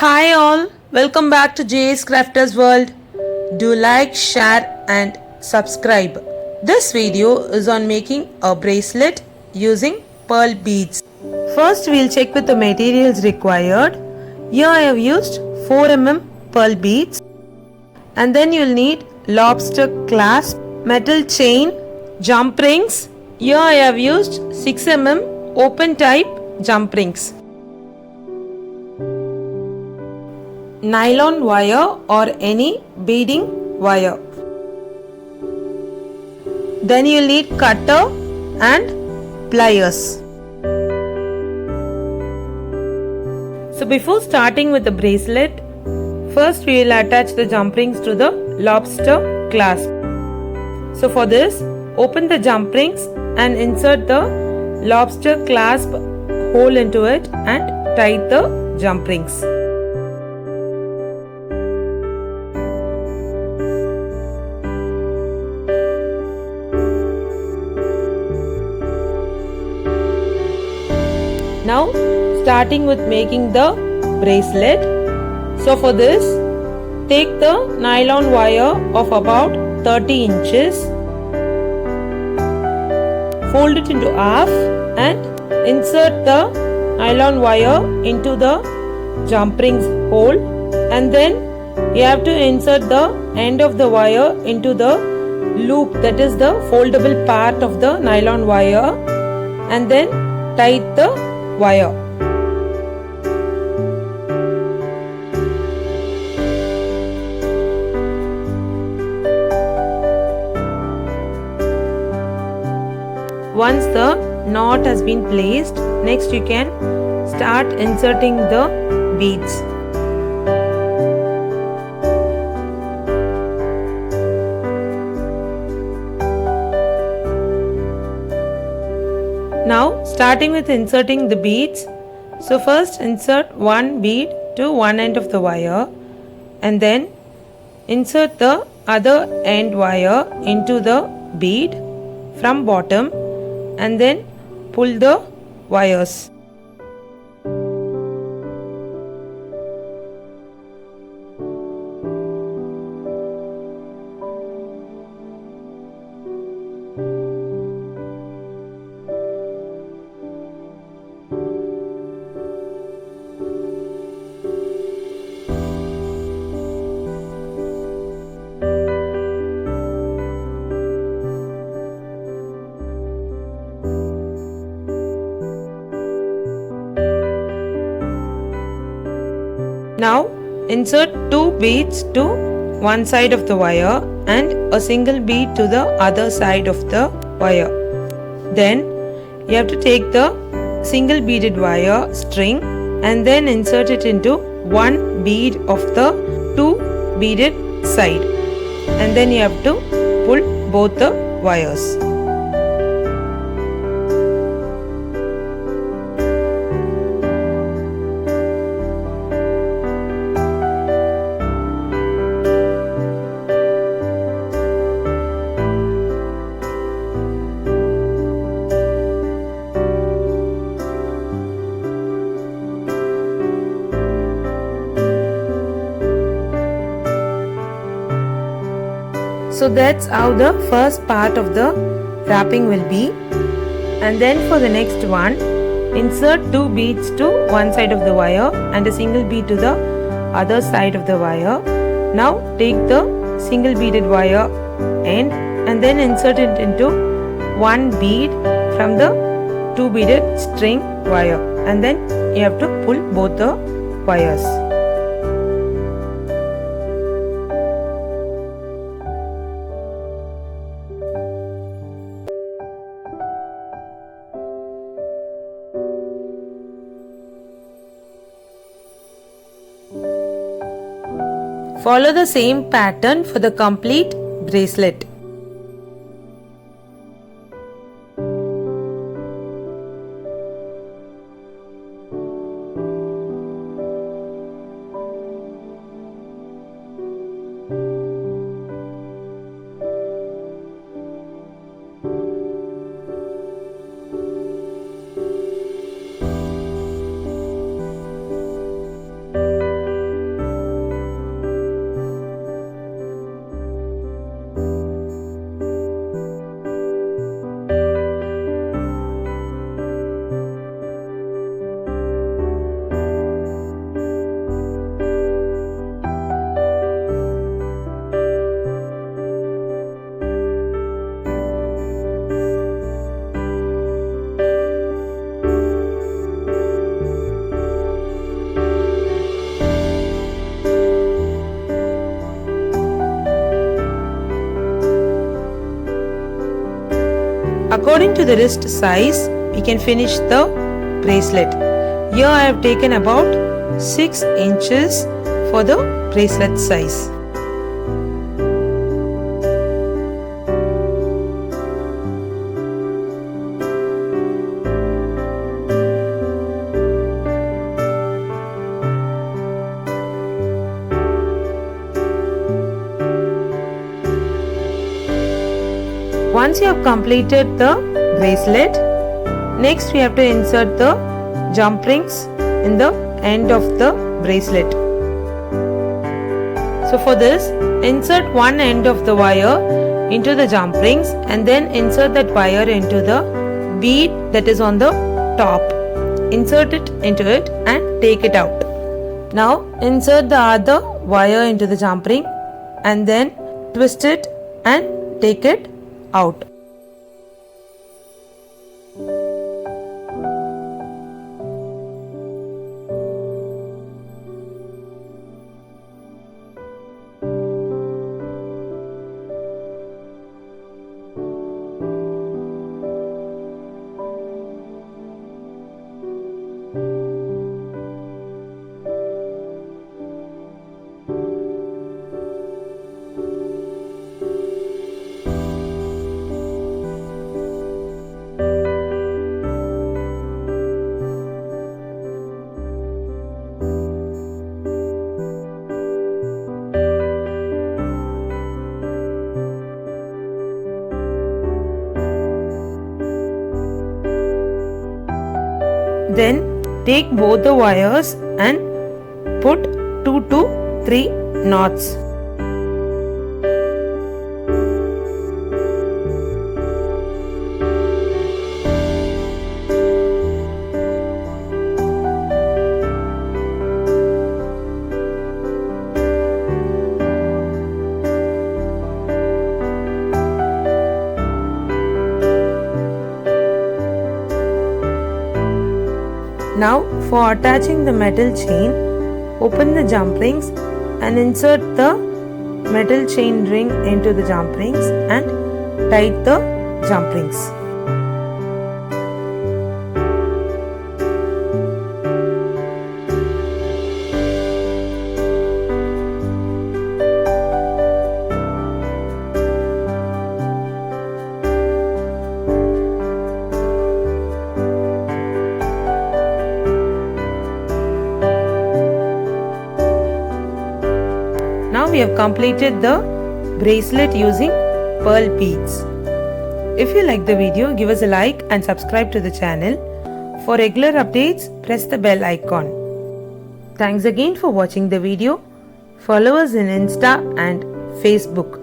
Hi all, welcome back to JS Crafters World. Do like, share and subscribe. This video is on making a bracelet using pearl beads. First we'll check with the materials required. Here I have used 4 mm pearl beads, and then you'll need lobster clasp, metal chain, jump rings. Here I have used 6 mm open type jump rings. Nylon wire or any beading wire. Then you'll need cutter and pliers. So before starting with the bracelet, first we will attach the jump rings to the lobster clasp. So for this, open the jump rings and insert the lobster clasp hole into it and tight the jump rings. Now starting with making the bracelet. So for this, take the nylon wire of about 30 inches, fold it into half and insert the nylon wire into the jump rings hole, and then you have to insert the end of the wire into the loop, that is the foldable part of the nylon wire, and then tight the wire. Once the knot has been placed, next you can start inserting the beads. Now starting with inserting the beads. So first insert one bead to one end of the wire and then insert the other end wire into the bead from bottom and then pull the wires. Now insert 2 beads to one side of the wire and a single bead to the other side of the wire. Then you have to take the single beaded wire string and then insert it into one bead of the 2 beaded side, and then you have to pull both the wires. So that's how the first part of the wrapping will be. And then for the next one, insert 2 beads to one side of the wire and a single bead to the other side of the wire. Now take the single beaded wire end and then insert it into one bead from the 2 beaded string wire, and then you have to pull both the wires. Follow the same pattern for the complete bracelet. According to the wrist size, we can finish the bracelet. Here I have taken about 6 inches for the bracelet size. Once you have completed the bracelet, next we have to insert the jump rings in the end of the bracelet. So for this, insert one end of the wire into the jump rings and then insert that wire into the bead that is on the top. Insert it into it and take it out. Now insert the other wire into the jump ring and then twist it and take it out. Then take both the wires and put 2 to 3 knots. Now for attaching the metal chain, open the jump rings and insert the metal chain ring into the jump rings and tight the jump rings. Now we have completed the bracelet using pearl beads. If you like the video, give us a like and subscribe to the channel. For regular updates, press the bell icon. Thanks again for watching the video. Follow us in Insta and Facebook.